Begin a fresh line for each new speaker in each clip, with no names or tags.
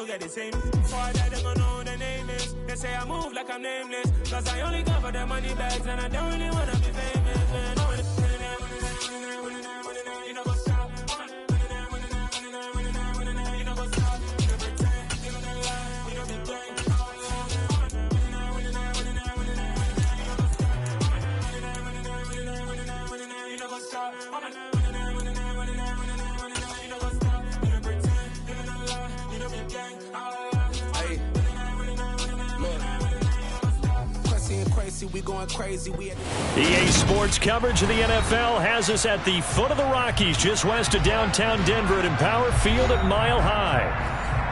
no get the same. Before I die, they gon' know who the name is. They say I move like I'm nameless, cause I only go for the money bags, and I don't really wanna be famous, man. You know what's up. You know what's up. You don't pretend, you don't lie, you don't be gang. You know what's up.
We going crazy.
EA Sports coverage of the NFL has us at the foot of the Rockies, just west of downtown Denver at Empower Field at Mile High.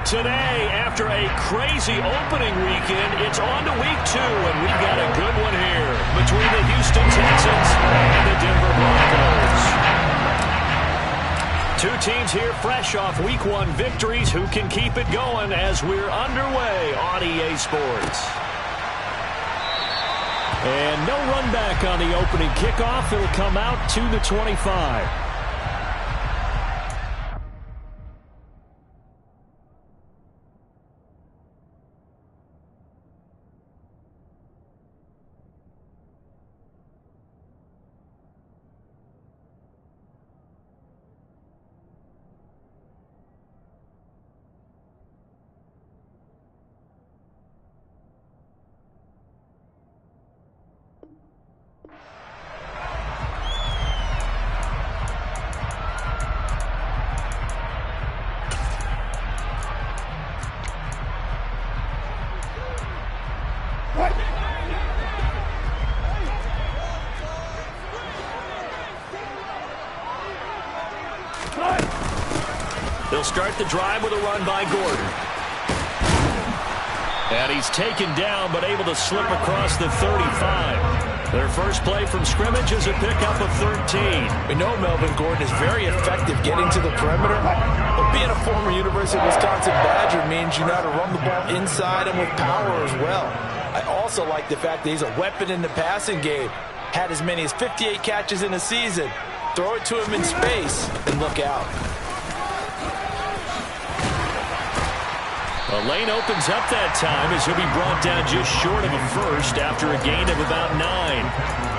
Today, after a crazy opening weekend, it's on to week 2, and we've got a good one here between the Houston Texans and the Denver Broncos. Two teams here fresh off week 1 victories. Who can keep it going as we're underway on EA Sports? And no run back on the opening kickoff. It'll come out to the 25. They'll start the drive with a run by Gordon. And he's taken down, but able to slip across the 35. Their first play from scrimmage is a pickup of 13.
We know Melvin Gordon is very effective getting to the perimeter, but being a former University of Wisconsin Badger means you know how to run the ball inside and with power as well. I also like the fact that he's a weapon in the passing game. Had as many as 58 catches in a season. Throw it to him in space and look out.
The lane opens up that time as he'll be brought down just short of a first after a gain of about 9.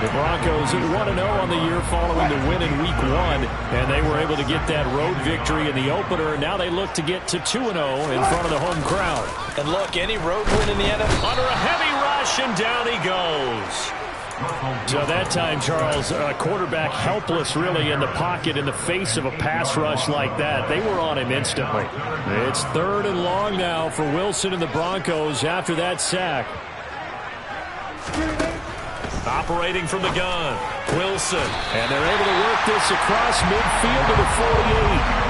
The Broncos 1-0 on the year following the win in week 1, and they were able to get that road victory in the opener. Now they look to get to 2-0 in front of the home crowd.
And look, any road win in the NFL.
Under a heavy rush, and down he goes. So that time, Charles, a quarterback helpless really in the pocket in the face of a pass rush like that. They were on him instantly. It's 3rd and long now for Wilson and the Broncos after that sack. Operating from the gun, Wilson. And they're able to work this across midfield to the 48.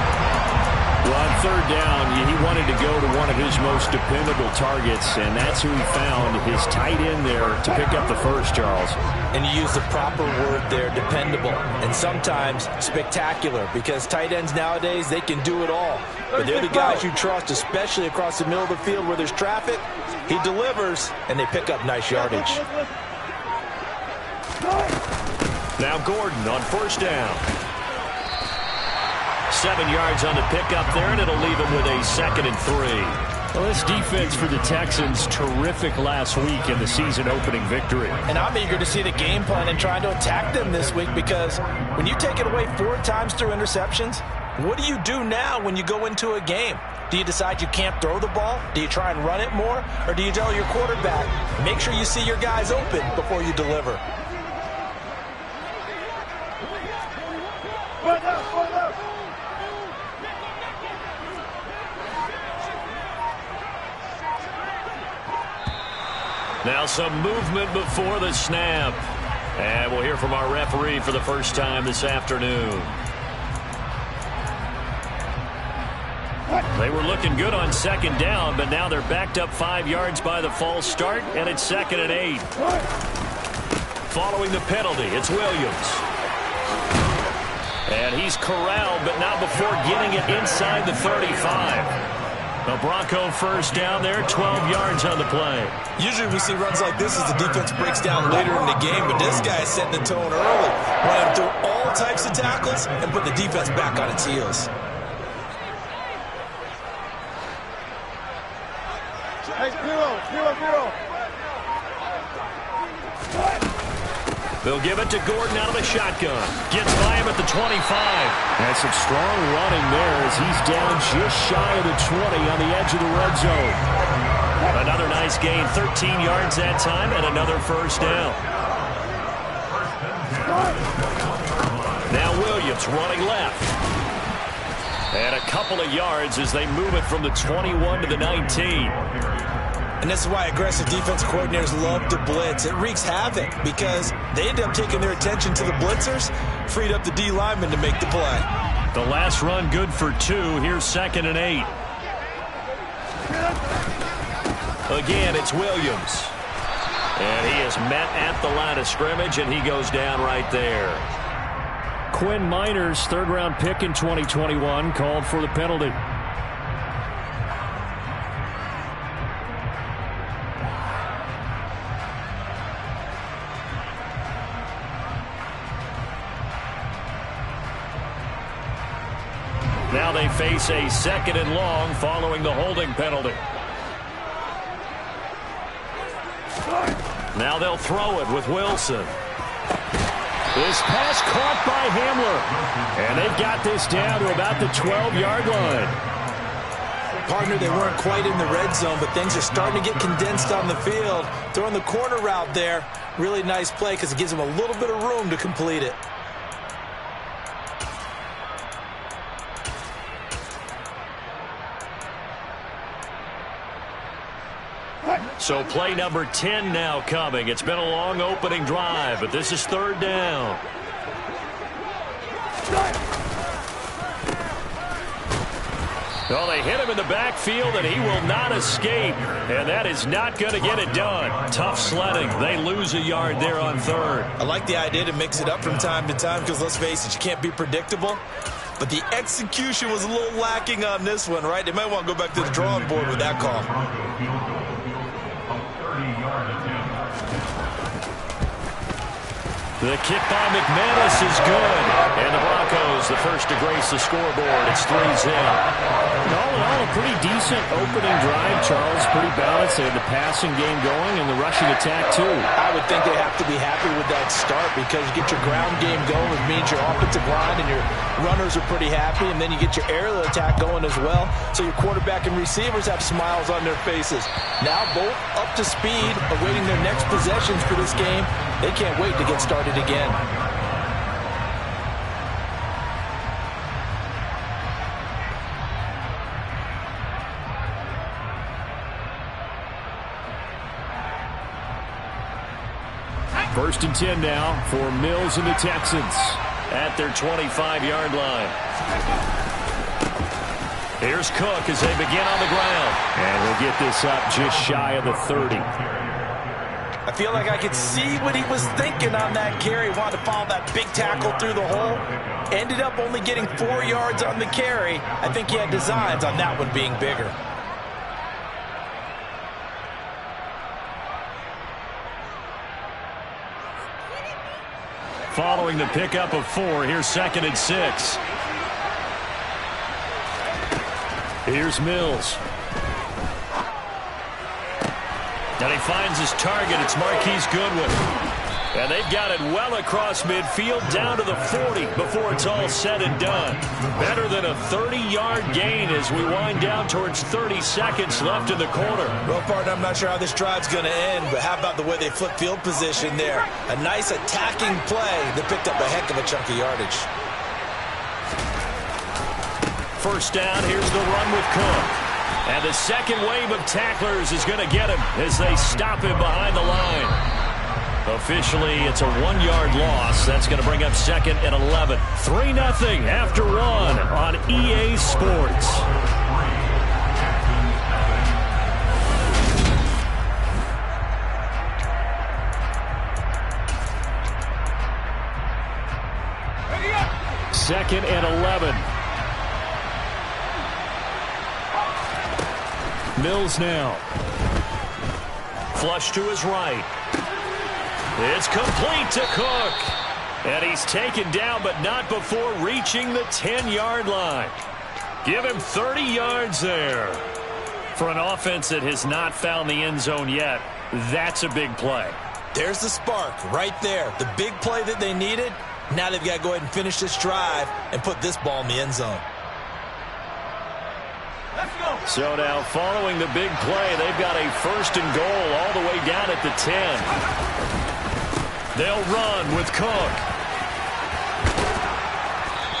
Well, on 3rd down, he wanted to go to one of his most dependable targets, and that's who he found, his tight end there, to pick up the first, Charles.
And you use the proper word there, dependable, and sometimes spectacular, because tight ends nowadays, they can do it all. But they're the guys you trust, especially across the middle of the field where there's traffic. He delivers, and they pick up nice yardage.
Now Gordon on 1st down. 7 yards on the pickup there, and it'll leave him with a 2nd and 3. Well, this defense for the Texans, terrific last week in the season-opening victory.
And I'm eager to see the game plan and trying to attack them this week, because when you take it away 4 times through interceptions, what do you do now when you go into a game? Do you decide you can't throw the ball? Do you try and run it more? Or do you tell your quarterback, make sure you see your guys open before you deliver?
Now some movement before the snap. And we'll hear from our referee for the first time this afternoon. They were looking good on 2nd down, but now they're backed up 5 yards by the false start, and it's 2nd and 8. Following the penalty, it's Williams. And he's corralled, but not before getting it inside the 35. The Bronco first down there, 12 yards on the play.
Usually we see runs like this as the defense breaks down later in the game, but this guy is setting the tone early. Running through all types of tackles and put the defense back on its heels.
Hey, zero.
They'll give it to Gordon out of the shotgun. Gets by him at the 25. That's some strong running there as he's down just shy of the 20 on the edge of the red zone. Another nice gain, 13 yards that time, and another first down. Now Williams running left. And a couple of yards as they move it from the 21 to the 19.
And this is why aggressive defense coordinators love to blitz. It wreaks havoc because they end up taking their attention to the blitzers, freed up the D lineman to make the play.
The last run good for 2. Here's 2nd and 8. Again, it's Williams. And he is met at the line of scrimmage, and he goes down right there. Quinn Miners, 3rd-round pick in 2021, called for the penalty. Now they face a 2nd and long following the holding penalty. Now they'll throw it with Wilson. This pass caught by Hamler. And they've got this down to about the 12-yard line.
Partner, they weren't quite in the red zone, but things are starting to get condensed on the field. Throwing the corner route there, really nice play because it gives them a little bit of room to complete it.
So play number 10 now coming. It's been a long opening drive, but this is 3rd down. Well, they hit him in the backfield, and he will not escape. And that is not going to get it done. Tough sledding. They lose a yard there on 3rd.
I like the idea to mix it up from time to time because, let's face it, you can't be predictable. But the execution was a little lacking on this one, right? They might want to go back to the drawing board with that call.
The kick by McManus is good. And the Broncos, the first to grace the scoreboard. It's 3-0. All in all, a pretty decent opening drive, Charles. Pretty balanced. They had the passing game going and the rushing attack, too.
I would think they have to be happy with that start because you get your ground game going, which means your offensive line and your runners are pretty happy, and then you get your aerial attack going as well. So your quarterback and receivers have smiles on their faces. Now both up to speed, awaiting their next possessions for this game. They can't wait to get started again.
First and 10 now for Mills and the Texans at their 25-yard line. Here's Cook as they begin on the ground. And we'll get this up just shy of the 30.
I feel like I could see what he was thinking on that carry. Wanted to follow that big tackle through the hole. Ended up only getting 4 yards on the carry. I think he had designs on that one being bigger.
Following the pickup of 4, here's 2nd and 6. Here's Mills. And he finds his target. It's Marquise Goodwin. And they've got it well across midfield down to the 40 before it's all said and done. Better than a 30-yard gain as we wind down towards 30 seconds left in the quarter.
Well, partner, I'm not sure how this drive's going to end, but how about the way they flip field position there? A nice attacking play that picked up a heck of a chunk of yardage.
First down, here's the run with Cook. And the second wave of tacklers is going to get him as they stop him behind the line. Officially, it's a 1-yard loss. That's going to bring up 2nd and 11. 3-0 after 1 on EA Sports. Second and 11. Mills now. Flush to his right. It's complete to Cook. And he's taken down, but not before reaching the 10-yard line. Give him 30 yards there. For an offense that has not found the end zone yet, that's a big play.
There's the spark right there. The big play that they needed. Now they've got to go ahead and finish this drive and put this ball in the end zone.
So now following the big play, they've got a 1st and goal all the way down at the 10. They'll run with Cook.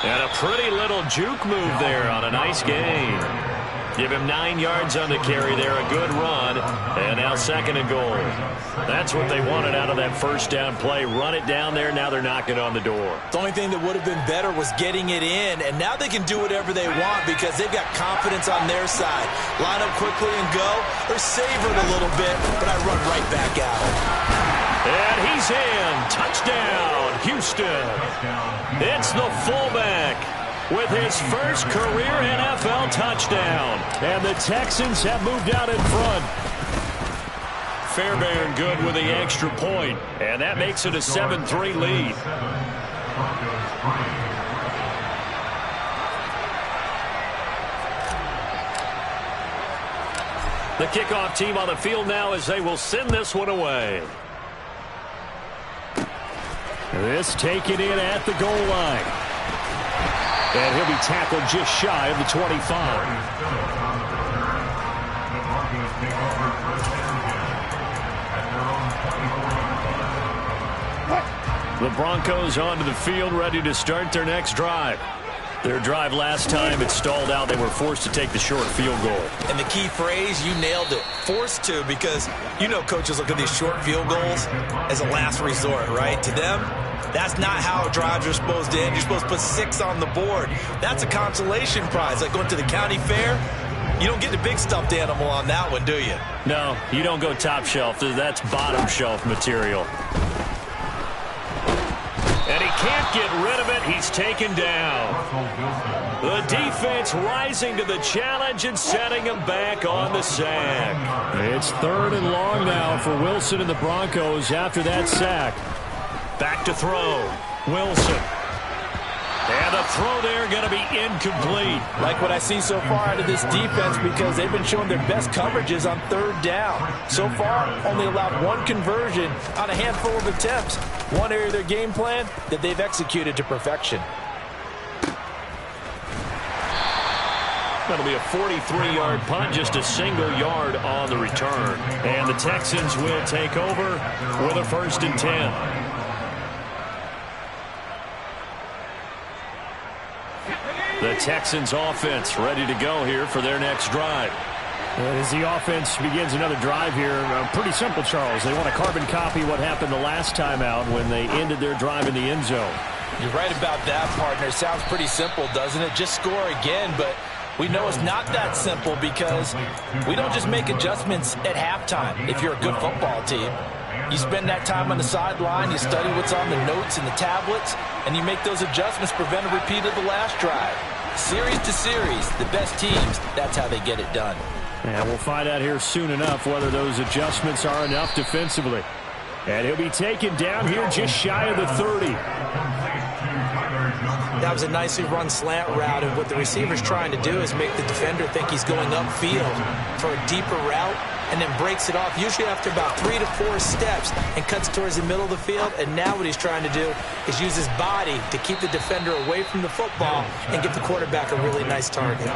And a pretty little juke move there on a nice gain. Give him 9 yards on the carry there, a good run. And now 2nd and goal. That's what they wanted out of that 1st down play. Run it down there, now they're knocking on the door.
The only thing that would have been better was getting it in, and now they can do whatever they want because they've got confidence on their side. Line up quickly and go, or savor it a little bit, but I run right back out.
And he's in. Touchdown, Houston. It's the fullback with his first career NFL touchdown. And the Texans have moved out in front. Fairbairn good with the extra point. And that makes it a 7-3 lead. The kickoff team on the field now as they will send this one away. This taken in at the goal line. And he'll be tackled just shy of the 25. The Broncos onto the field, ready to start their next drive. Their drive last time, it stalled out. They were forced to take the short field goal.
And the key phrase, you nailed it. Forced to, because you know coaches look at these short field goals as a last resort, right? To them, that's not how drives are supposed to end. You're supposed to put 6 on the board. That's a consolation prize. Like going to the county fair, you don't get the big stuffed animal on that one, do you?
No, you don't go top shelf. That's bottom shelf material. And he can't get rid of it. He's taken down. The defense rising to the challenge and setting him back on the sack. It's 3rd and long now for Wilson and the Broncos after that sack. Back to throw. Wilson. And the throw there going to be incomplete.
Like what I see so far out of this defense because they've been showing their best coverages on 3rd down. So far, only allowed 1 conversion on a handful of attempts. One area of their game plan that they've executed to perfection.
That'll be a 43-yard punt, just a single yard on the return. And the Texans will take over with a 1st and 10. The Texans offense ready to go here for their next drive. As the offense begins another drive here, pretty simple, Charles. They want to carbon copy what happened the last time out when they ended their drive in the end zone.
You're right about that, partner. It sounds pretty simple, doesn't it? Just score again, but we know it's not that simple because we don't just make adjustments at halftime if you're a good football team. You spend that time on the sideline, you study what's on the notes and the tablets, and you make those adjustments, prevent a repeat of the last drive. Series to series, the best teams, that's how they get it done.
And we'll find out here soon enough whether those adjustments are enough defensively. And he'll be taken down here just shy of the 30.
That was a nicely run slant route, and what the receiver's trying to do is make the defender think he's going upfield for a deeper route, and then breaks it off, usually after about 3 to 4 steps, and cuts towards the middle of the field. And now what he's trying to do is use his body to keep the defender away from the football and give the quarterback a really nice target.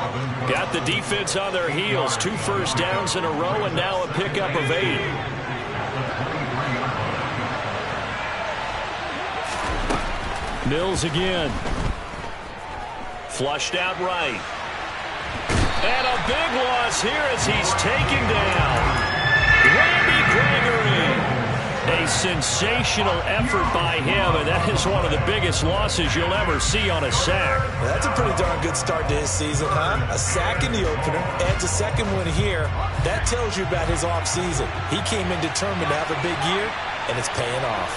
Got the defense on their heels. 2 first downs in a row, and now a pickup of 8. Mills again. Flushed out right. And a big loss here as he's taken down. Randy Gregory. A sensational effort by him, and that is one of the biggest losses you'll ever see on a sack.
That's a pretty darn good start to his season, huh? A sack in the opener, adds a second one here. That tells you about his offseason. He came in determined to have a big year, and it's paying off.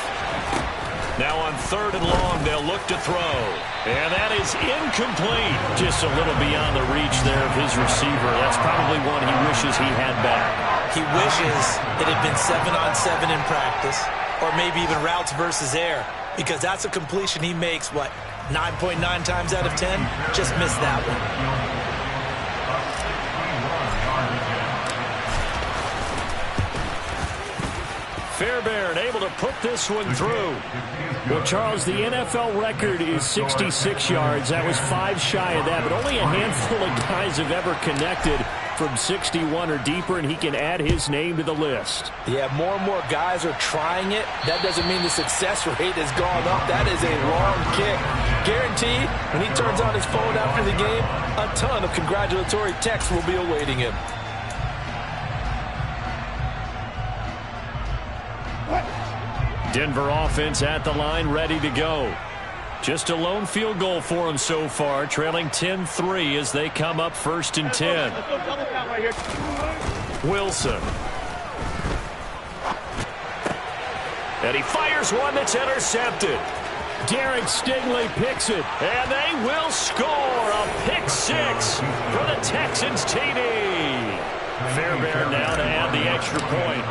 Now on 3rd and long, they'll look to throw. And that is incomplete. Just a little beyond the reach there of his receiver. That's probably one he wishes he had back. He wishes it had been 7-on-7 in practice, or maybe even routes versus air, because that's a completion he makes, what, 9.9 times out of 10? Just missed that one. Fairbairn able to put this one through. Well, Charles, the NFL record is 66 yards. That was 5 shy of that, but only a handful of guys have ever connected from 61 or deeper, and he can add his name to the list.
Yeah, more and more guys are trying it. That doesn't mean the success rate has gone up. That is a long kick. Guaranteed, when he turns on his phone after the game, a ton of congratulatory texts will be awaiting him.
Denver offense at the line, ready to go. Just a lone field goal for them so far, trailing 10-3 as they come up 1st and 10. Wilson. And he fires one that's intercepted. Derek Stingley picks it, and they will score a pick 6 for the Texans TD. Fairbairn now to add the extra point.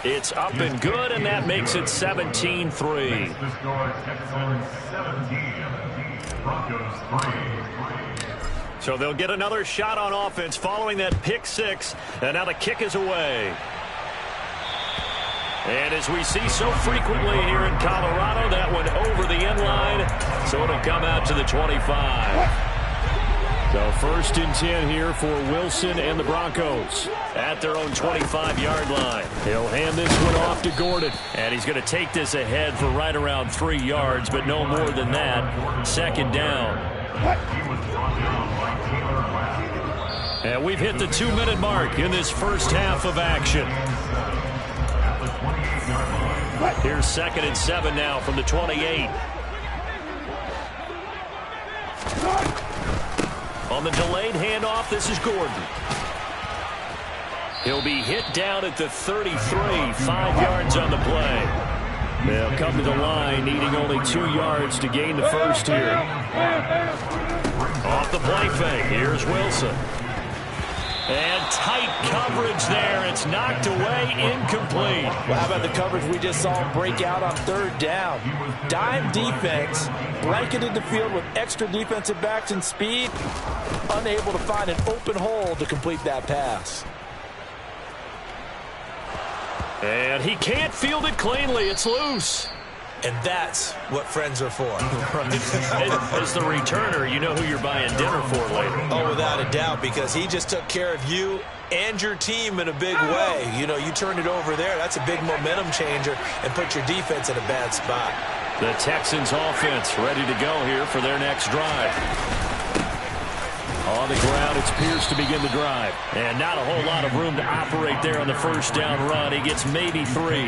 It's up and good, and that makes it 17-3. So they'll get another shot on offense following that pick 6, and now the kick is away. And as we see so frequently here in Colorado, that one over the end line, so it'll come out to the 25. So 1st and 10 here for Wilson and the Broncos at their own 25-yard line. He'll hand this one off to Gordon, and he's going to take this ahead for right around 3 yards, but no more than that. 2nd down. And we've hit the 2-minute mark in this first half of action. Here's 2nd and 7 now from the 28. On the delayed handoff, this is Gordon. He'll be hit down at the 33, 5 yards on the play. They'll come to the line, needing only 2 yards to gain the first here. Off the play fake, here's Wilson. And tight coverage there. It's knocked away, incomplete.
Well, how about the coverage we just saw him break out on 3rd down? Dime defense, blanketed the field with extra defensive backs and speed, unable to find an open hole to complete that pass.
And he can't field it cleanly. It's loose.
And that's what friends are for.
As the returner, you know who you're buying dinner for later.
Oh, without a doubt, because he just took care of you and your team in a big way. You know, you turned it over there. That's a big momentum changer and put your defense in a bad spot.
The Texans offense ready to go here for their next drive. On the ground, it's Pierce to begin the drive. And not a whole lot of room to operate there on the 1st down run. He gets maybe 3.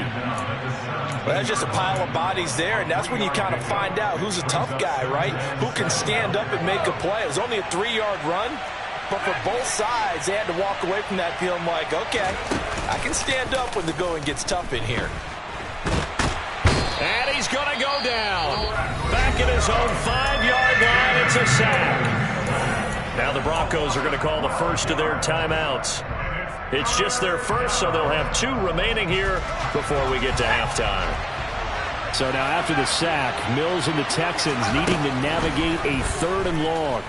Well, that's just a pile of bodies there, and that's when you kind of find out who's a tough guy, right? Who can stand up and make a play. It was only a 3-yard run, but for both sides, they had to walk away from that feeling like, okay, I can stand up when the going gets tough in here.
And he's going to go down. Back at his own 5-yard line, it's a sack. Now the Broncos are going to call the first of their timeouts. It's just their first, so they'll have 2 remaining here before we get to halftime. So now after the sack, Mills and the Texans needing to navigate a 3rd and long.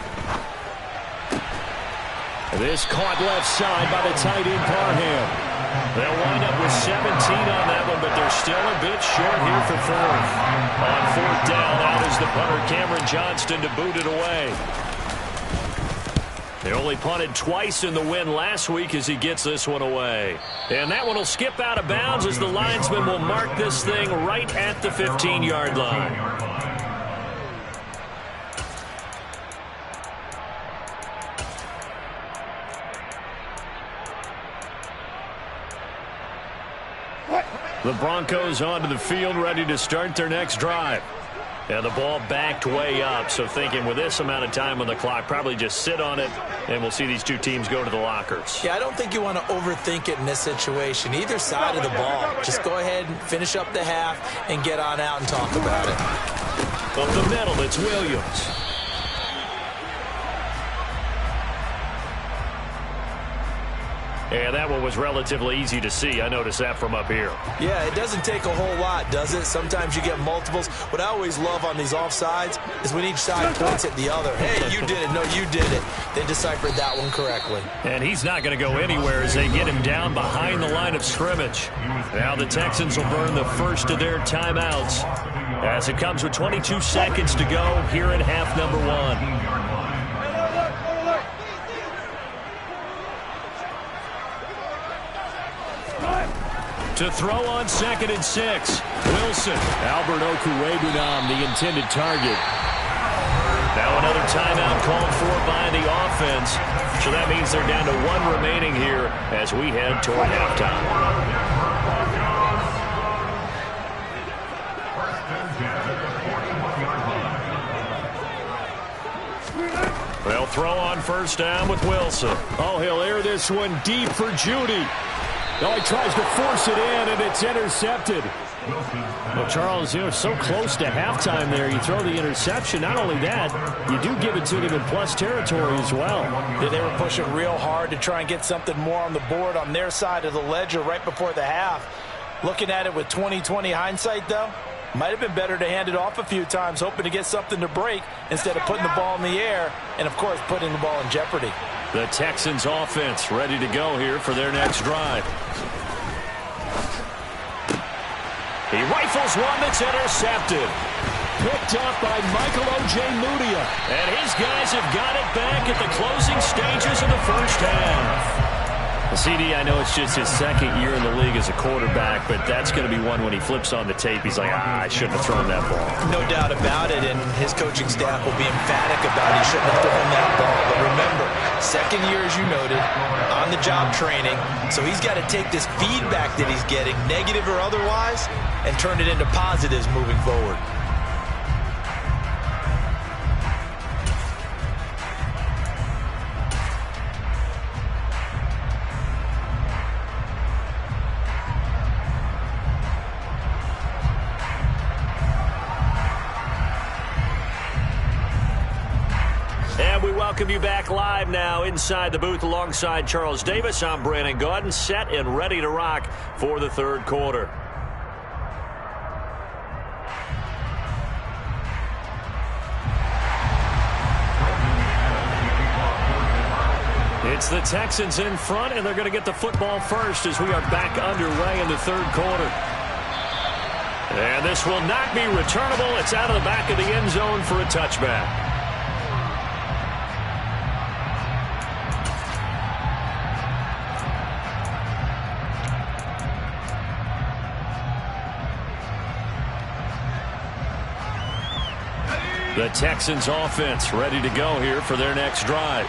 This caught left side by the tight end Parham. They'll wind up with 17 on that one, but they're still a bit short here for 4th. On 4th down, out is the punter Cameron Johnston to boot it away. They only punted twice in the win last week as he gets this one away. And that one will skip out of bounds as the linesman will mark this thing right at the 15-yard line. The Broncos onto the field, ready to start their next drive. And the ball backed way up, so thinking with this amount of time on the clock, probably just sit on it, and we'll see these 2 teams go to the lockers.
Yeah, I don't think you want to overthink it in this situation. Either side of the ball. Just go ahead and finish up the half and get on out and talk about it.
Up the middle, it's Williams. And that one was relatively easy to see. I noticed that from up here.
Yeah, it doesn't take a whole lot, does it? Sometimes you get multiples. What I always love on these offsides is when each side points at the other. Hey, you did it. No, you did it. They deciphered that one correctly.
And he's not going to go anywhere as they get him down behind the line of scrimmage. Now the Texans will burn the first of their timeouts as it comes with 22 seconds to go here in half number 1. To throw on 2nd and 6. Wilson. Albert Okwuegbunam, the intended target. Now another timeout called for by the offense. So that means they're down to 1 remaining here as we head toward halftime. They'll throw on 1st down with Wilson. Oh, he'll air this one deep for Judy. No, he tries to force it in, and it's intercepted. Well, Charles, so close to halftime there. You throw the interception. Not only that, you do give it to them in plus territory as well.
Yeah, they were pushing real hard to try and get something more on the board on their side of the ledger right before the half. Looking at it with 20/20 hindsight, though, might have been better to hand it off a few times, hoping to get something to break instead of putting the ball in the air and, of course, putting the ball in jeopardy.
The Texans offense ready to go here for their next drive. He rifles one that's intercepted. Picked up by Michael Ojemudia. And his guys have got it back at the closing stages of the first half. CD, I know it's just his 2nd year in the league as a quarterback, but that's going to be one when he flips on the tape. He's like, I shouldn't have thrown that ball.
No doubt about it, and his coaching staff will be emphatic about he shouldn't have thrown that ball. But remember, 2nd year, as you noted, on-the-job training, so he's got to take this feedback that he's getting, negative or otherwise, and turn it into positives moving forward.
Welcome you back live now inside the booth alongside Charles Davis. I'm Brandon Gaudin, set and ready to rock for the 3rd quarter. It's the Texans in front, and they're going to get the football first as we are back underway in the 3rd quarter. And this will not be returnable. It's out of the back of the end zone for a touchback. The Texans offense ready to go here for their next drive.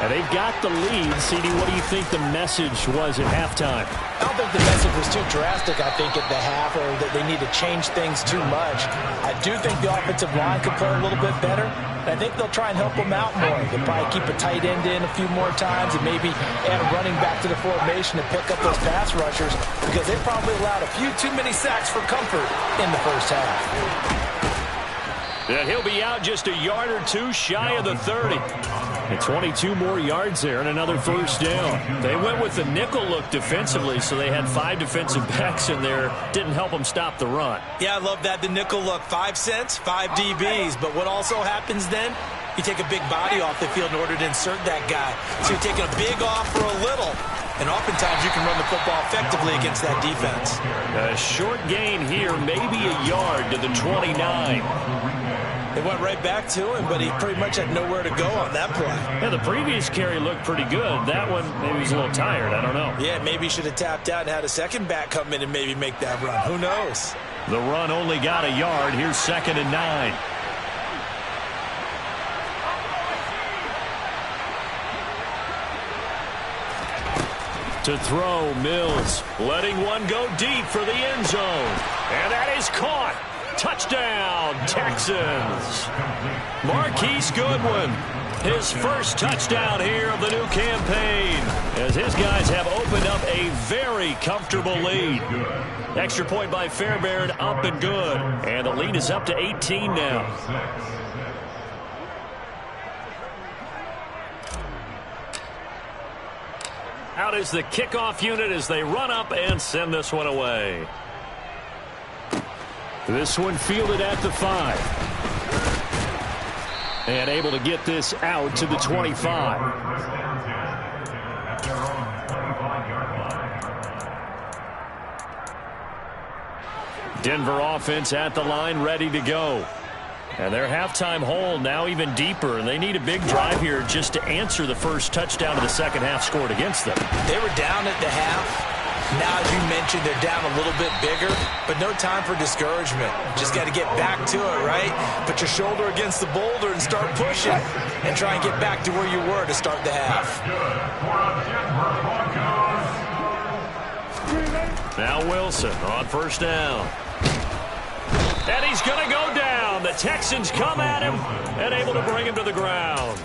And they've got the lead. CD, what do you think the message was at halftime?
I don't think the message was too drastic, I think, at the half, or that they need to change things too much. I do think the offensive line could play a little bit better. And I think they'll try and help them out more. They'll probably keep a tight end in a few more times and maybe add a running back to the formation to pick up those pass rushers, because they probably allowed a few too many sacks for comfort in the first half.
And he'll be out just a yard or two shy of the 30. And 22 more yards there and another first down. They went with the nickel look defensively, so they had 5 defensive backs in there. Didn't help them stop the run.
Yeah, I love that, the nickel look. 5 cents, 5 DBs. But what also happens then, you take a big body off the field in order to insert that guy. So you're taking a big off for a little. And oftentimes you can run the football effectively against that defense.
A short gain here, maybe a yard to the 29.
They went right back to him, but he pretty much had nowhere to go on that play.
Yeah, the previous carry looked pretty good. That one, maybe he's a little tired. I don't know.
Yeah, maybe he should have tapped out and had a second back come in and maybe make that run. Who knows?
The run only got a yard. Here's 2nd and 9. To throw, Mills, letting one go deep for the end zone. And that is caught. Touchdown, Texans. Marquise Goodwin, his first touchdown here of the new campaign, as his guys have opened up a very comfortable lead. Extra point by Fairbairn, up and good. And the lead is up to 18 now. Out is the kickoff unit as they run up and send this one away. This one fielded at the 5. And able to get this out to the 25. Denver offense at the line, ready to go. And their halftime hole now even deeper, and they need a big drive here just to answer the first touchdown of the second half scored against them.
They were down at the half. Now, as you mentioned, they're down a little bit bigger, but no time for discouragement. Just got to get back to it, right? Put your shoulder against the boulder and start pushing and try and get back to where you were to start the half.
Now Wilson on first down. And he's going to go down. The Texans come at him and able to bring him to the ground.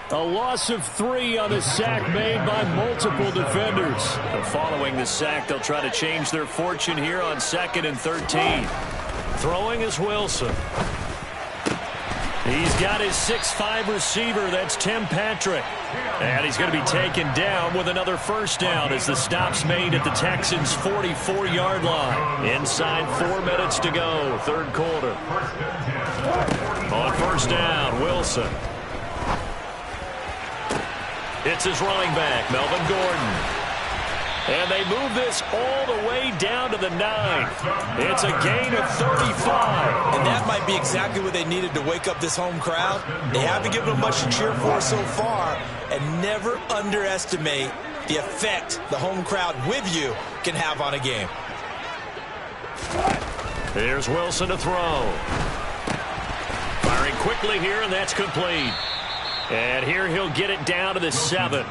A loss of 3 on the sack made by multiple defenders. And following the sack, they'll try to change their fortune here on 2nd and 13. Throwing is Wilson. He's got his 6'5" receiver. That's Tim Patrick. And he's going to be taken down with another first down as the stop's made at the Texans' 44-yard line. Inside 4 minutes to go, third quarter. On first down, Wilson. It's his running back, Melvin Gordon. And they move this all the way down to the 9. It's a gain of 35.
And that might be exactly what they needed to wake up this home crowd. They haven't given them much to cheer for so far. And never underestimate the effect the home crowd with you can have on a game.
Here's Wilson to throw. Firing quickly here, and that's complete. And here he'll get it down to the 7.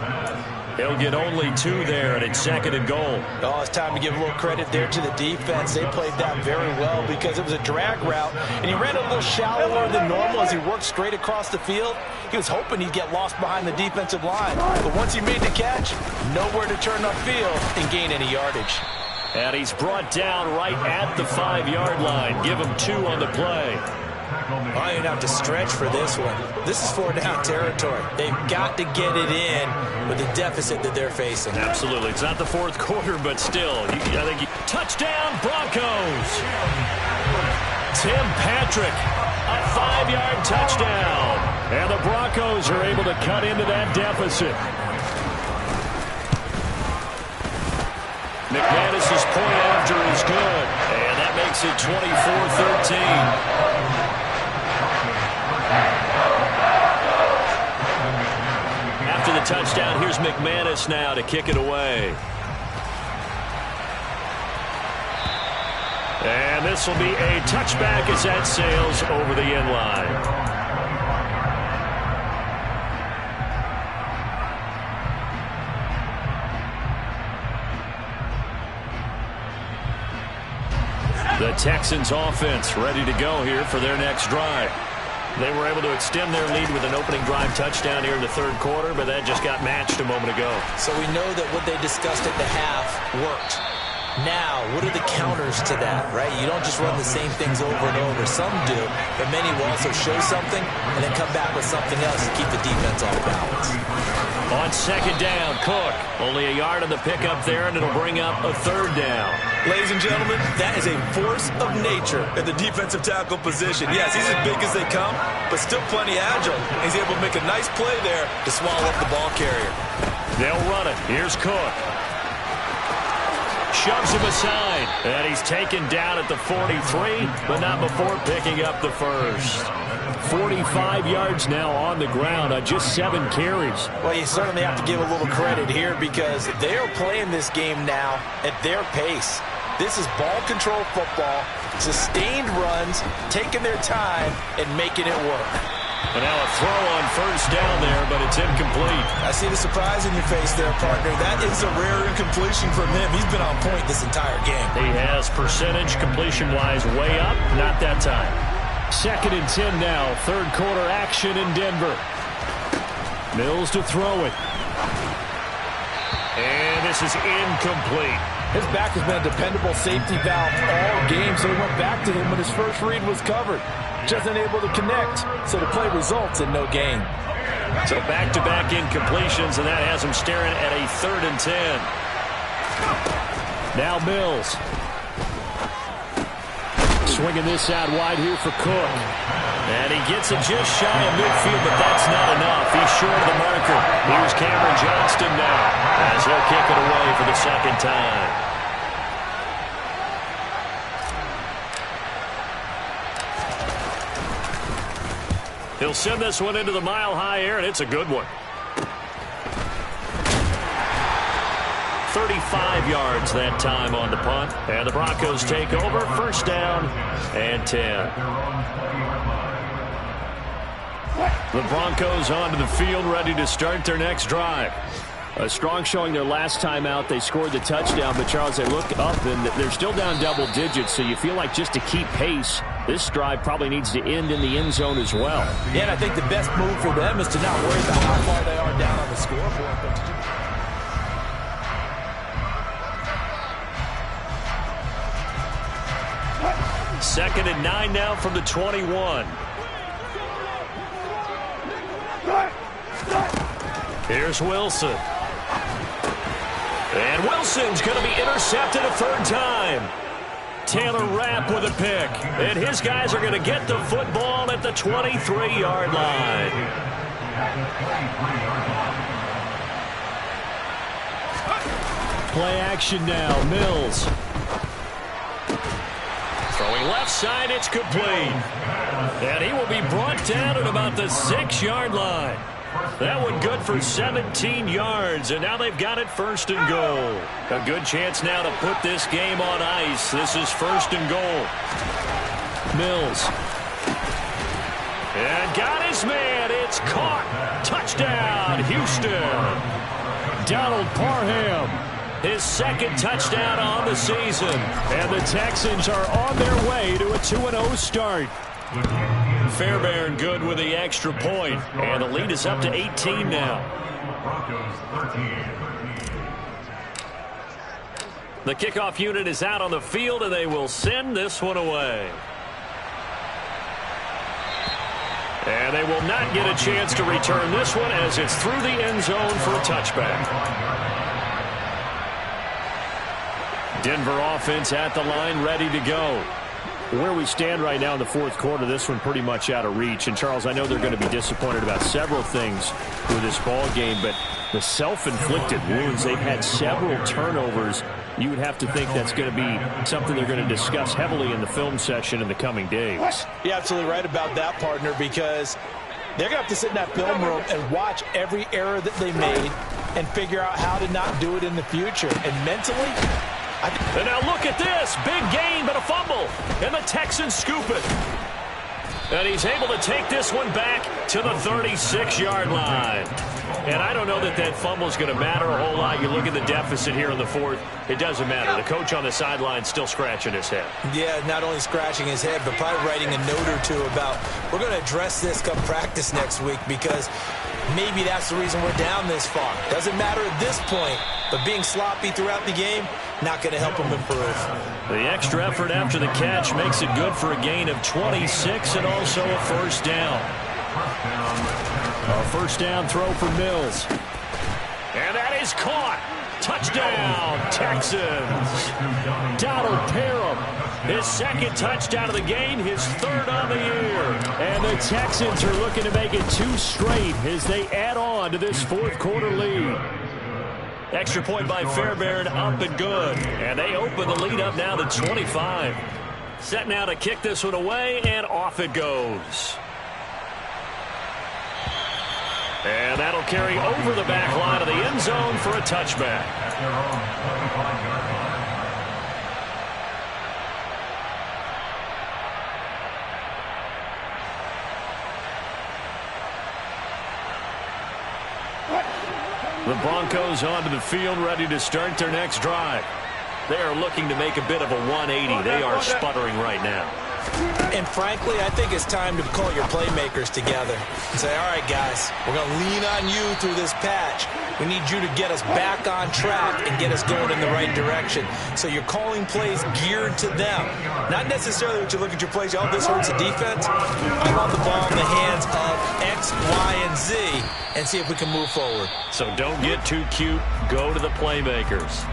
He'll get only 2 there, and it's 2nd and goal.
Oh, it's time to give a little credit there to the defense. They played that very well because it was a drag route, and he ran a little shallower than normal as he worked straight across the field. He was hoping he'd get lost behind the defensive line, but once he made the catch, nowhere to turn upfield and gain any yardage.
And he's brought down right at the 5-yard line. Give him 2 on the play.
I didn't have to stretch for this one. This is 4-down territory. They've got to get it in with the deficit that they're facing.
Absolutely. It's not the fourth quarter, but still. I think touchdown, Broncos. Tim Patrick, a 5-yard touchdown. And the Broncos are able to cut into that deficit. McManus's point after is good. And that makes it 24-13. After the touchdown, here's McManus now to kick it away. And this will be a touchback as that sails over the end line. The Texans offense ready to go here for their next drive. They were able to extend their lead with an opening drive touchdown here in the third quarter, but that just got matched a moment ago.
So we know that what they discussed at the half worked. Now, what are the counters to that, right? You don't just run the same things over and over. Some do, but many will also show something and then come back with something else to keep the defense off balance.
On second down, Cook. Only a yard on the pickup there, and it'll bring up a third down.
Ladies and gentlemen, that is a force of nature at the defensive tackle position. Yes, he's as big as they come, but still plenty agile. He's able to make a nice play there to swallow up the ball carrier.
They'll run it. Here's Cook. Shoves him aside, and he's taken down at the 43, but not before picking up the first. 45 yards now on the ground on just 7 carries.
Well, you certainly have to give a little credit here because they are playing this game now at their pace. This is ball control football, sustained runs, taking their time, and making it work.
And now a throw on first down there, but it's incomplete.
I see the surprise in your face there, partner. That is a rare incompletion from him. He's been on point this entire game.
He has percentage completion-wise way up, not that time. 2nd and 10 now, third quarter action in Denver. Mills to throw it. And this is incomplete.
His back has been a dependable safety valve all game, so he went back to him when his first read was covered. Just unable to connect, so the play results in no gain.
So back-to-back incompletions, and that has him staring at a 3rd and 10. Now Mills. Swinging this out wide here for Cook. And he gets it just shy of midfield, but that's not enough. He's short of the marker. Here's Cameron Johnston now as he'll kick it away for the 2nd time. He'll send this one into the mile-high air, and it's a good one. 35 yards that time on the punt. And the Broncos take over. 1st down and 10. The Broncos onto the field, ready to start their next drive. A strong showing their last time out. They scored the touchdown, but Charles, they look up and they're still down double digits, so you feel like just to keep pace, this drive probably needs to end in the end zone as well.
Yeah, and I think the best move for them is to not worry about how far they are down on the scoreboard, but to
2nd and 9 now from the 21. Here's Wilson. And Wilson's going to be intercepted a 3rd time. Taylor Rapp with a pick. And his guys are going to get the football at the 23-yard line. Play action now. Mills. Throwing left side, it's complete. And he will be brought down at about the 6-yard line. That one good for 17 yards, and now they've got it 1st and goal. A good chance now to put this game on ice. This is 1st and goal. Mills. And got his man. It's caught. Touchdown, Houston. Donald Parham. His 2nd touchdown on the season. And the Texans are on their way to a 2-0 start. Fairbairn good with the extra point. And the lead is up to 18 now. The kickoff unit is out on the field, and they will send this one away. And they will not get a chance to return this one as it's through the end zone for a touchback. Denver offense at the line, ready to go. Where we stand right now in the 4th quarter, this one pretty much out of reach. And, Charles, I know they're going to be disappointed about several things with this ball game, but the self-inflicted wounds, they've had several turnovers. You would have to think that's going to be something they're going to discuss heavily in the film session in the coming days.
You're absolutely right about that, partner, because they're going to have to sit in that film room and watch every error that they made and figure out how to not do it in the future. And mentally,
and now look at this. Big gain, but a fumble. And the Texans scoop it. And he's able to take this one back to the 36-yard line. And I don't know that that fumble is going to matter a whole lot. You look at the deficit here in the 4th. It doesn't matter. The coach on the sideline still scratching his head. Yeah, not only scratching his head, but probably writing a note or two about, we're going to address this come practice next week, because maybe that's the reason we're down this far. Doesn't matter at this point, but being sloppy throughout the game, not going to help him improve. The extra effort after the catch makes it good for a gain of 26 and also a 1st down. A 1st down throw for Mills. And that is caught. Touchdown, Texans. Donald Parham, his 2nd touchdown of the game, his 3rd on the year. And the Texans are looking to make it 2 straight as they add on to this 4th quarter lead. Extra point by Fairbairn, up and good. And they open the lead up now to 25. Set now to kick this one away, and off it goes. And that'll carry over the back line of the end zone for a touchback. The Broncos onto the field, ready to start their next drive. They are looking to make a bit of a 180. They are sputtering right now.
And frankly, I think it's time to call your playmakers together and say, all right, guys, we're going to lean on you through this patch. We need you to get us back on track and get us going in the right direction. So you're calling plays geared to them. Not necessarily that you look at your plays, oh, this hurts the defense. I want the ball in the hands of X, Y, and Z and see if we can move forward.
So don't get too cute. Go to the playmakers.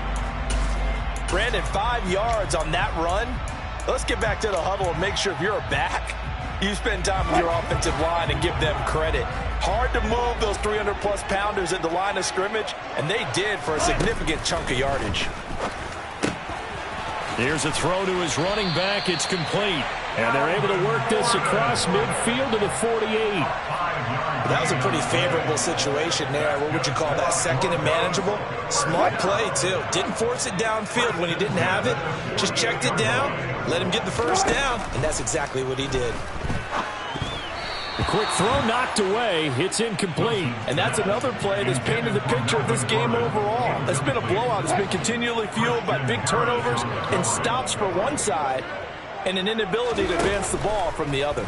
Brandon, 5 yards on that run. Let's get back to the huddle and make sure if you're a back, you spend time with your offensive line and give them credit. Hard to move those 300-plus pounders at the line of scrimmage, and they did for a significant chunk of yardage.
Here's a throw to his running back. It's complete. And they're able to work this across midfield to the 48.
That was a pretty favorable situation there. What would you call that? Second and manageable? Smart play, too. Didn't force it downfield when he didn't have it. Just checked it down, let him get the first down, and that's exactly what he did.
The quick throw knocked away. It's incomplete.
And that's another play that's painted the picture of this game overall. It's been a blowout. It's been continually fueled by big turnovers and stops for one side and an inability to advance the ball from the other.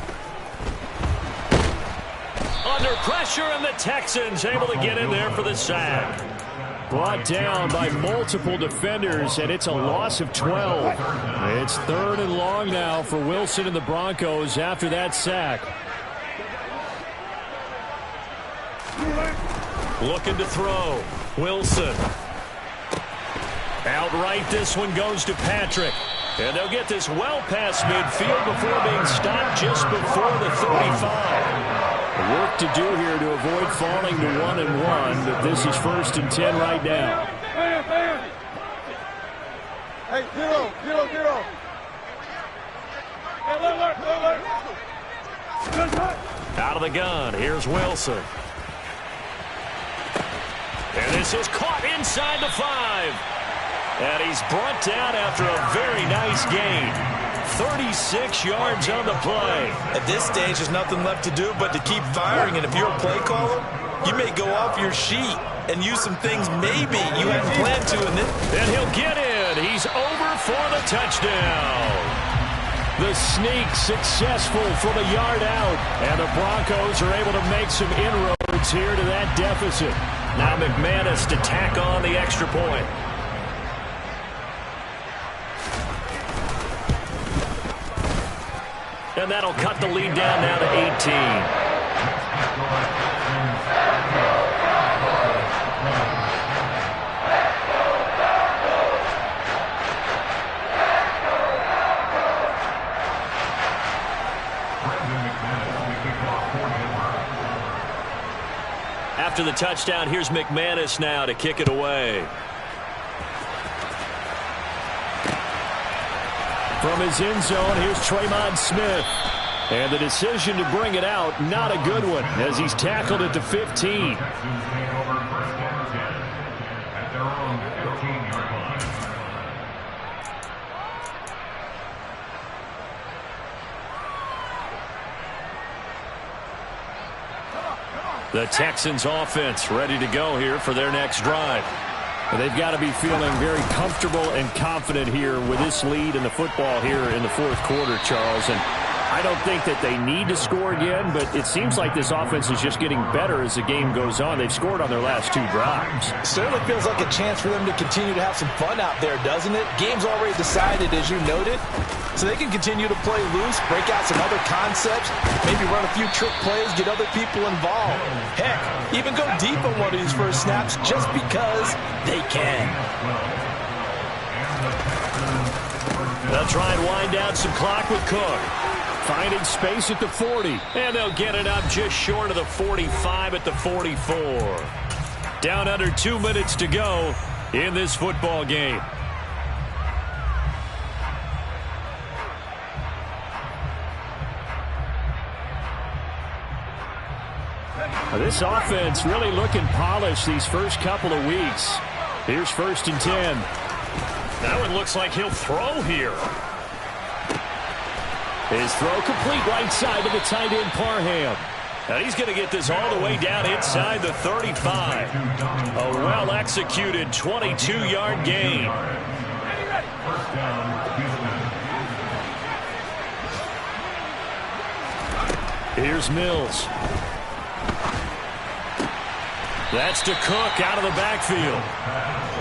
Under pressure, and the Texans able to get in there for the sack. Brought down by multiple defenders, and it's a loss of 12. It's 3rd and long now for Wilson and the Broncos after that sack. Looking to throw. Wilson. Outright, this one goes to Patrick. And they'll get this well past midfield before being stopped just before the 35. Work to do here to avoid falling to 1-1, but this is 1st and 10 right now.
Hey, 0-0-0.
Out of the gun, here's Wilson. And this is caught inside the 5. And he's brought down after a very nice gain. 36 yards on the play.
At this stage, there's nothing left to do but to keep firing. And if you're a play caller, you may go off your sheet and use some things maybe you hadn't planned to.
And he'll get in. He's over for the touchdown. The sneak successful from a yard out. And the Broncos are able to make some inroads here to that deficit. Now McManus to tack on the extra point. And that'll cut the lead down now to 18. After the touchdown, here's McManus now to kick it away. From his end zone, here's Tremont Smith. And the decision to bring it out, not a good one, as he's tackled at the 15. The Texans offense ready to go here for their next drive. They've got to be feeling very comfortable and confident here with this lead in the football here in the 4th quarter, Charles. And I don't think that they need to score again, but it seems like this offense is just getting better as the game goes on. They've scored on their last 2 drives.
Certainly feels like a chance for them to continue to have some fun out there, doesn't it? Game's already decided, as you noted. So they can continue to play loose, break out some other concepts, maybe run a few trick plays, get other people involved. Heck, even go deep on one of these first snaps just because they can.
They'll try and wind down some clock with Cook. Finding space at the 40. And they'll get it up just short of the 45 at the 44. Down under 2 minutes to go in this football game. This offense really looking polished these first couple of weeks. Here's 1st and 10. That one looks like he'll throw here. His throw complete right side to the tight end Parham. And he's going to get this all the way down inside the 35. A well-executed 22-yard gain. Here's Mills. That's to Cook out of the backfield.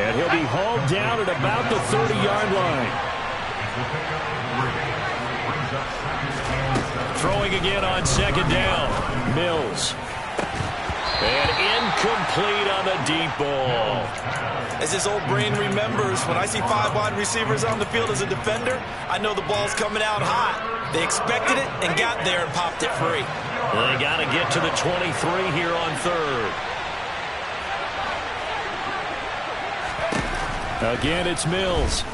And he'll be hauled down at about the 30-yard line. Throwing again on second down. Mills. And incomplete on the deep ball.
As his old brain remembers, when I see 5 wide receivers on the field as a defender, I know the ball's coming out hot. They expected it and got there and popped it free.
They got to get to the 23 here on third. Again, it's Mills.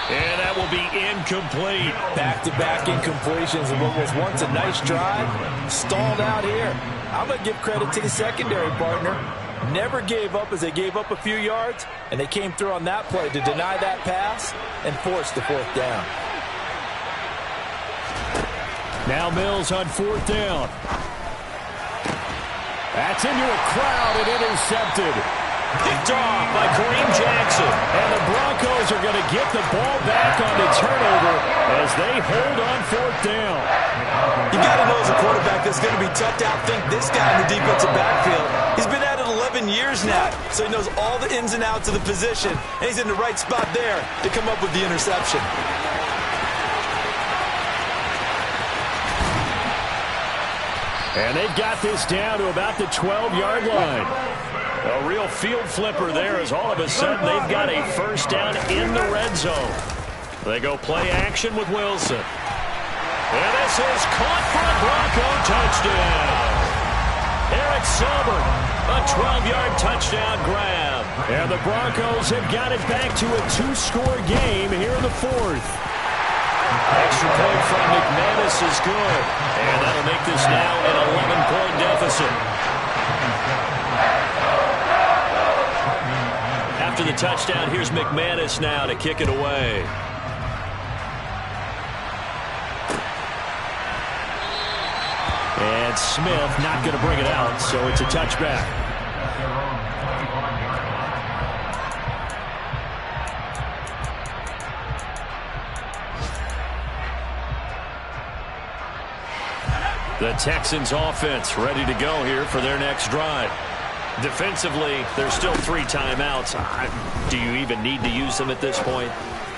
And that will be incomplete.
Back-to-back incompletions of what was once a nice drive. Stalled out here. I'm going to give credit to the secondary partner. Never gave up as they gave up a few yards, and they came through on that play to deny that pass and force the 4th down.
Now Mills on 4th down. That's into a crowd and intercepted. Picked off by Kareem Jackson. And the Broncos are going to get the ball back on the turnover as they hold on 4th down.
You got to know as a quarterback that's going to be tough to outthink this guy in the defensive backfield. He's been at it 11 years now, so he knows all the ins and outs of the position, and he's in the right spot there to come up with the interception.
And they've got this down to about the 12-yard line. A real field flipper there as all of a sudden they've got a first down in the red zone. They go play action with Wilson. And this is caught for a Bronco touchdown. Eric Silver, a 12-yard touchdown grab. And the Broncos have got it back to a 2-score game here in the 4th. Extra point from McManus is good. And that'll make this now an 11-point deficit. After the touchdown, here's McManus now to kick it away. And Smith not going to bring it out, so it's a touchback. The Texans offense ready to go here for their next drive. Defensively, there's still 3 timeouts. Do you even need to use them at this point?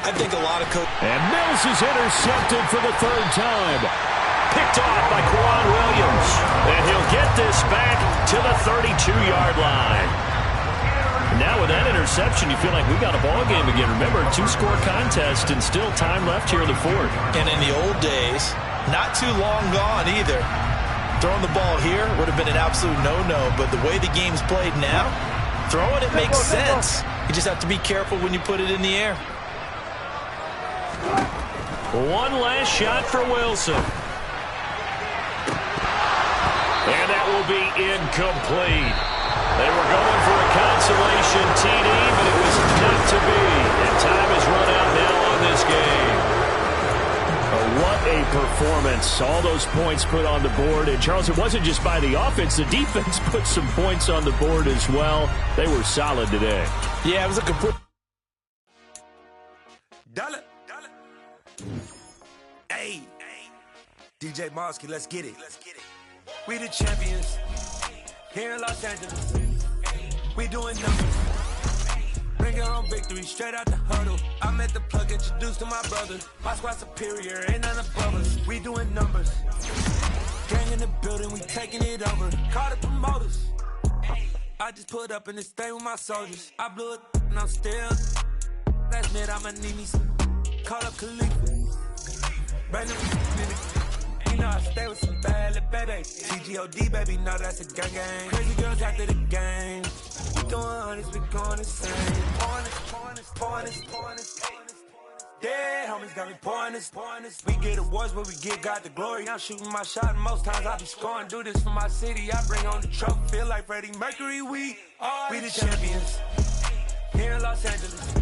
I think a lot of coaches.
And Mills is intercepted for the 3rd time. Picked off by Quan Williams. And he'll get this back to the 32-yard line. Now with that interception, you feel like we got a ball game again. Remember, 2-score contest and still time left here in the 4th.
And in the old days, not too long gone either. Throwing the ball here would have been an absolute no-no, but the way the game's played now, throwing it makes sense. You just have to be careful when you put it in the air.
One last shot for Wilson. And that will be incomplete. They were going for a consolation TD, but it was not to be. And time is run out now on this game. What a performance. All those points put on the board. And, Charles, it wasn't just by the offense. The defense put some points on the board as well. They were solid today.
Yeah, it was a complete...
Dollar. Hey. DJ Mosky, let's get it. We the champions here in Los Angeles. We doing numbers. Bring it home victory, straight out the huddle. I met the plug, introduced to my brother. My squad superior, ain't none above us. We doing numbers. Gang in the building, we taking it over. Call the promoters. I just put up in this thing with my soldiers. I blew it and I'm still. Last minute, I'ma need me some. Call up Khalifa. Brand new. You know I stay with some bad little baby. CGOD, baby, no, that's a gang gang. Crazy girls after the game. We doing honest, we going insane. Pouring this. Yeah, homies got me pouring this. We get awards, but we give God the glory. I'm shooting my shot, and most times I be scoring. Do this for my city, I bring on the trophy. Feel like Freddie Mercury, we the champions. Here in Los Angeles,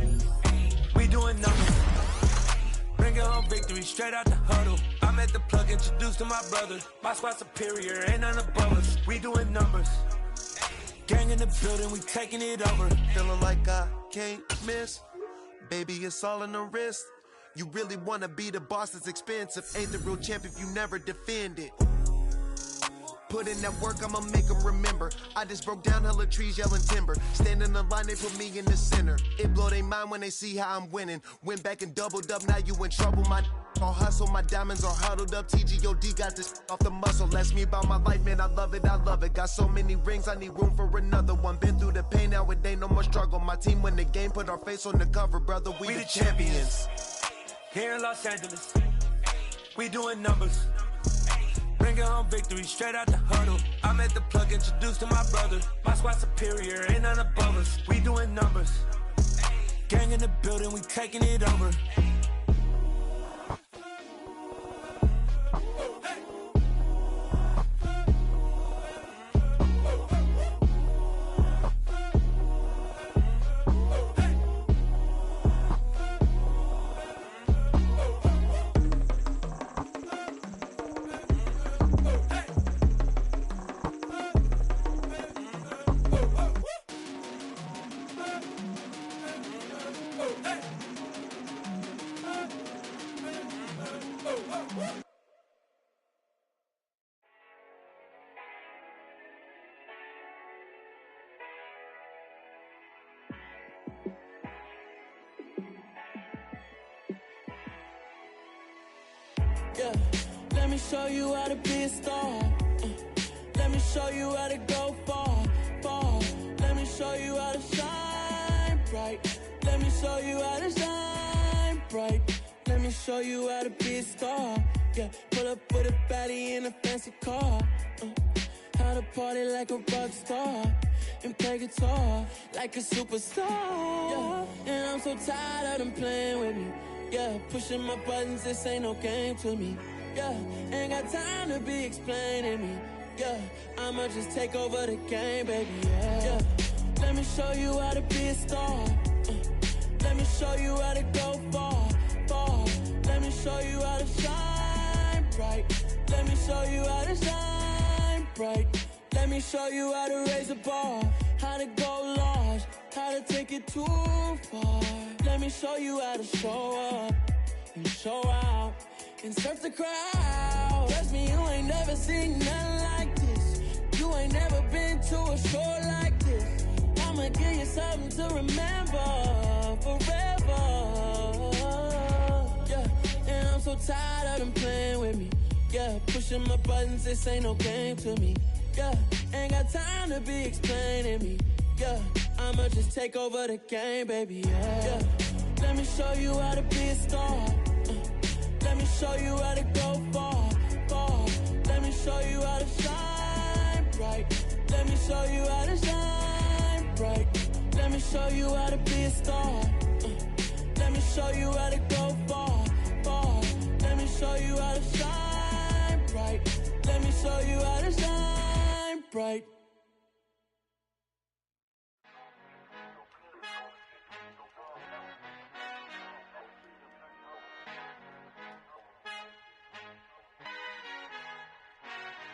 we doing numbers. Bring it home victory, straight out the huddle. I'm at the plug, introduced to my brother. My squad superior, ain't none above us. We doing numbers. Gang in the building, we taking it over.
Feeling like I can't miss. Baby, it's all in the wrist. You really wanna be the boss, it's expensive. Ain't the real champ if you never defend it. Put in that work, I'ma make them remember. I just broke down hella trees, yelling timber. Stand in the line, they put me in the center. It blow their mind when they see how I'm winning. Went back and doubled up, now you in trouble. My all hustle, my diamonds are huddled up. TGOD got this off the muscle. That's me about my life, man, I love it, I love it. Got so many rings, I need room for another one. Been through the pain, now it ain't no more struggle. My team win the game, put our face on the cover, brother, we the champions.
Here in Los Angeles, we doing numbers. Bringing home victory straight out the huddle. I'm at the plug, introduced to my brother. My squad superior, ain't none above us. We doing numbers. Gang in the building, we taking it over.
Yeah, let me show you how to be a star. Let me show you how to go far, far. Let me show you how to shine bright. Let me show you how to shine bright. Let me show you how to be a star. Yeah, pull up with a baddie in a fancy car. How to party like a rock star and play guitar like a superstar. Yeah, and I'm so tired of them playing with me. Yeah, pushing my buttons, this ain't no game to me. Yeah, ain't got time to be explaining me. Yeah, I'ma just take over the game, baby. Yeah, let me show you how to be a star. Let me show you how to go far, far. Let me show you how to shine bright. Let me show you how to shine bright. Let me show you how to raise the bar, how to go large, how to take it too far. Let me show you how to show up and show out and surf the crowd. Trust me, you ain't never seen nothing like this. You ain't never been to a show like this. I'ma give you something to remember forever. Yeah, and I'm so tired of them playing with me. Yeah, pushing my buttons, this ain't no game to me. Yeah, ain't got time to be explaining me. Yeah, I'ma just take over the game, baby. Yeah, let me show you how to be a star. Let me show you how to go far, far. Let me show you how to shine bright. Let me show you how to shine bright. Let me show you how to be a star. Let me show you how to go far, far. Let me show you how to shine bright. Let me show you how to shine bright.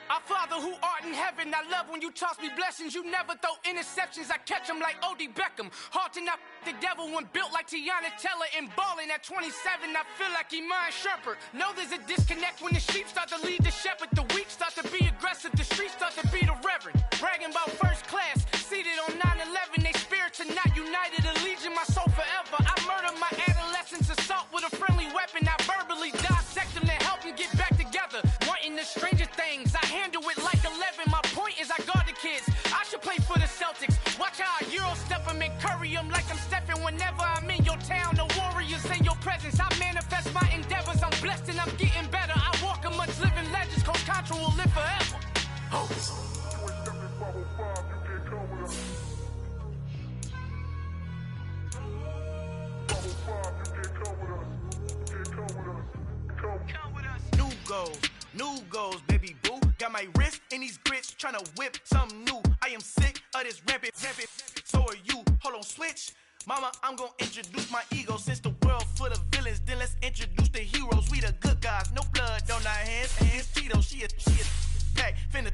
Our Father who art in heaven, I love when you toss me blessings. You never throw interceptions, I catch them like O.D. Beckham. Hard to not the devil when built like Tiana Teller and balling at 27, I feel like Iman Shumpert. Know there's a disconnect when the sheep start to lead the shepherd. The weak start to be aggressive, the streets start to be the reverend. Bragging about first class, seated on 9/11. They spirits are not united, a legion, my soul forever. I murdered my adolescence, assault with a friendly weapon. I verbally dissect them to help them get back together. Wanting the stranger things, I handle it like 11. My point is I guard the kids. I should play for the Celtics. Watch how I Euro step them and curry them like I'm stepping. Whenever I'm in your town, the warriors in your presence. I manifest my endeavors. I'm blessed and I'm getting better. I walk amongst living legends. Coach Contra will live forever. Oh.
New goals, baby boo. Got my wrist in these grits, tryna whip something new. I am sick of this rampant. So are you. Hold on, switch. Mama, I'm gonna introduce my ego. Since the world full of villains, then let's introduce the heroes. We the good guys, no blood on our hands. Hands Tito, she is back. Finna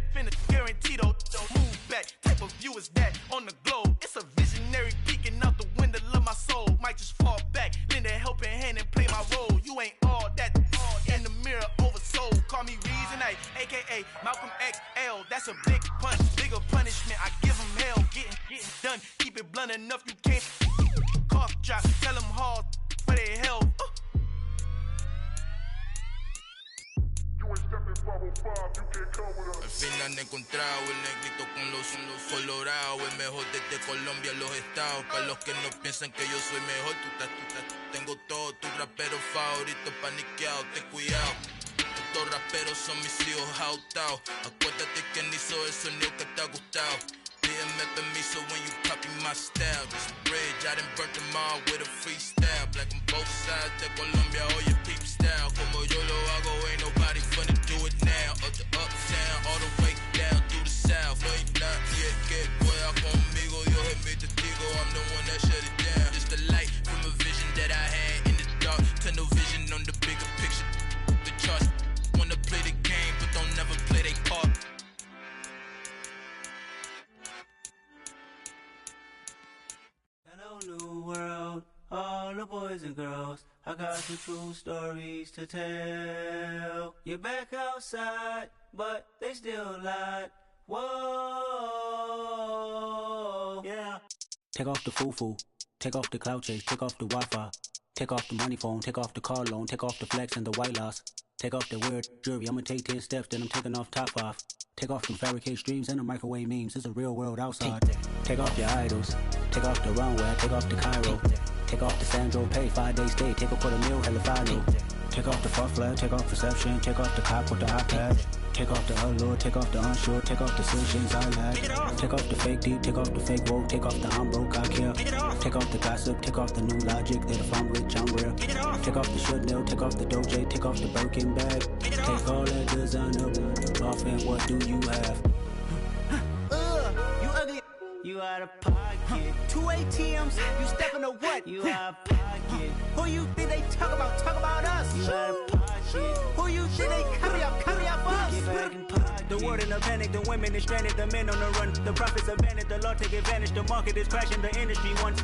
guaranteed, don't move back. Type of view is that on the globe? It's a visionary peeking out the window of my soul. Might just fall back, lend a helping hand and play my role. Bigger punishment, I give them hell. Getting done, keep it blunt enough, you can't. Cough drop, tell them hard for their health.
Al fin han encontrado el negrito con los colorados, el mejor desde Colombia, los estados. Para los que no piensan que yo soy mejor, tengo todo, tu rapero favorito paniqueado, ten cuidado. Estos raperos son mis hijos adoptados. Acuérdate quién hizo el sonido que te ha gustado. Pídeme permiso when you copy my style. This bridge, I done burnt them all with a freestyle. Black on both sides de Colombia, oye peep style. Como yo lo hago, ain't nobody finna do it now. Up to uptown, all the way down through the south. No hay nadie que pueda conmigo, Dios es mi testigo. I'm the one that shut it down. Just the light from a vision that I had in the dark. Tunnel vision on the bigger picture. The charts wanna play the game, but don't never play their part.
New world, all the boys and girls, I got some true stories to tell. You're back outside, but they still lied. Whoa, yeah. Take off the foo-foo, take off the cloud chase, take off the Wi-Fi, take off the money phone, take off the car loan, take off the flex and the white loss. Take off the weird jewelry, I'ma take 10 steps, then I'm taking off top 5. Take off them fabricated streams and the microwave memes, it's a real world outside. Take off your idols, take off the runway, take off the Cairo. Take off the Sandro pay, 5 days stay, take a quarter meal, hella follow. Take off the fuck flag, take off perception, take off the cop with the iPad. Take off the allure, take off the unsure, take off the solutions I lack. Take off the fake deep, take off the fake woke, take off the I'm broke, I care. Take off the gossip, take off the new logic that if I'm rich, I'm real. Take off the Chanel, take off the Doja, take off the Birkin bag. Take all that designer off and what do you have? You ugly. You out of pocket. 2 ATMs, you stepping to what? You out of pocket. Who you think they talk about? Talk about us. You out of pocket. Who you think they carry up for us? Get back in pocket. The world in a panic, the women is stranded, the men on the run. The profits abandoned, the law take advantage. The market is crashing, the industry wants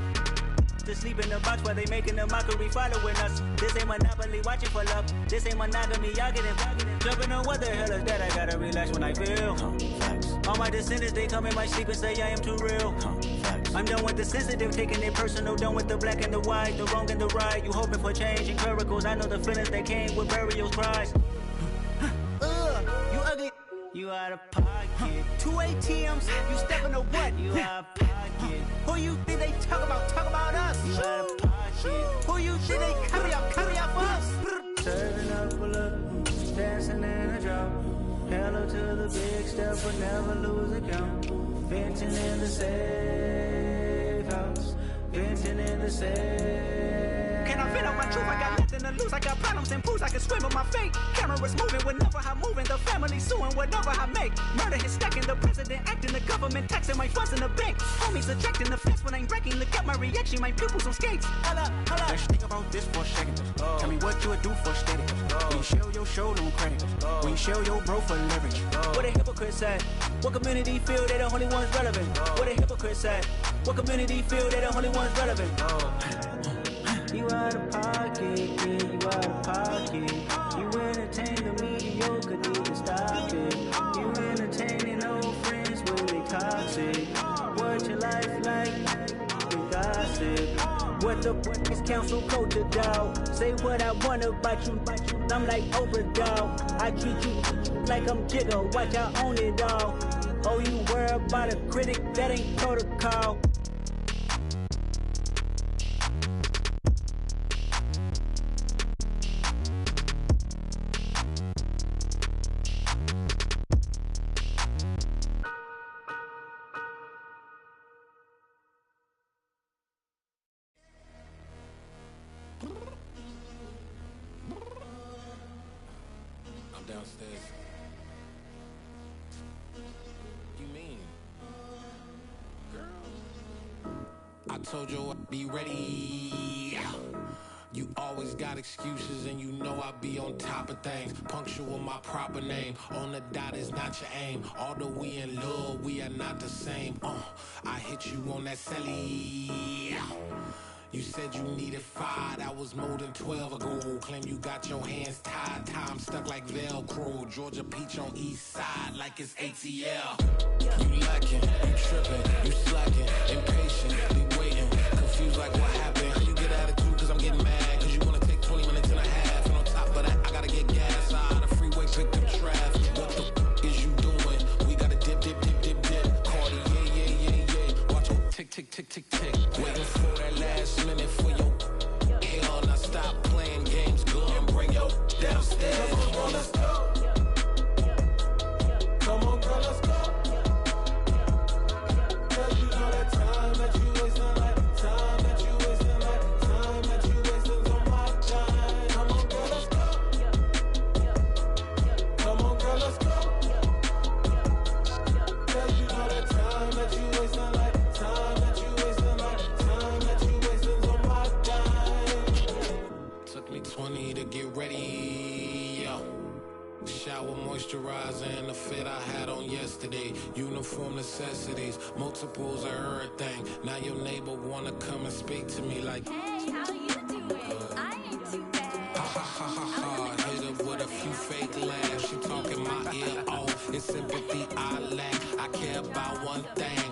to sleep in the box while they making a mockery following us. This ain't monopoly, watching for love. This ain't monogamy, y'all getting jumping on what the hell is that? I gotta relax when I feel. All my descendants, they come in my sleep and say I am too real. I'm done with the sensitive, taking it personal. Done with the black and the white, the wrong and the right. You hoping for change and miracles. I know the feelings that came with burial cries. You ugly. You out of pocket. 2 ATMs, you stepping to what? You out of pocket. Who you think they talk about? Talk about us. You out of pocket. Who you think they carry up for us? Serving up a look, dancing in a drop. Hello to the big step, but never lose a count. Venting in the safe house. Venting in the safe. Can I vent out my truth? I got nothing to lose. I got problems and pools. I can swim with my fate. Cameras moving whenever I'm moving. The family suing whatever I make. Murder is stacking. The president acting. The government taxing my funds in the bank. Homies ejecting the fence when I'm breaking. Look at my reaction. My pupils on skates. Holla, holla. Let's think about this for a second. Tell me what you would do for steady. When you show your show no credit. When you show your bro for leverage. What a hypocrite said. What community feel they the only ones relevant? What a hypocrite said. What community feel they the only ones relevant? You out of pocket, yeah, you out of pocket. You entertain the mediocre, need to stop it. You entertaining old friends when they toxic. What your life like? You gossip. What the fuck is council code to doubt? Say what I want about you, I'm like overdog. I treat you like I'm Jigga, watch I own it all. Oh, you worry about a critic, that ain't protocol.
Downstairs. You mean? Girl, I told you I'd be ready. You always got excuses and you know I be on top of things. Punctual my proper name. On the dot is not your aim. Although we in love, we are not the same. I hit you on that celly. You said you needed 5, that was more than 12 ago. Claim you got your hands tied, time stuck like Velcro. Georgia Peach on east side like it's ATL. You lacking, you tripping, you slacking, impatient, be waiting, confused like what happened. How you get attitude cause I'm getting mad, cause you wanna take 20 minutes and a half. And on top of that, I gotta get gas out of the freeway, pick up traffic. What the is you doing? We gotta dip. Cardi, yeah. Watch your tick. Waiting for that last minute for your hell. Now stop playing games, girl, and bring your downstairs. Come on, girl, let's go. Come on, girl, let's go. Cause you know that time that you wasting, like time that you wasting, like time that you wasting on my time. Come on, girl, let's go. Come on, girl, let's go. Cause you know that time that you wasting, like time that you wasting, like time that you wasting on my time. Took me 20 to get ready, yo. Shower, moisturizer, and the fit I had on yesterday. Uniform necessities, multiples of everything. Now your neighbor wanna come and speak to me like,
hey, how you doing? I ain't too bad.
Ha. Hit her with a few fake laughs. She talking my ear off. It's sympathy I lack. I care about one thing.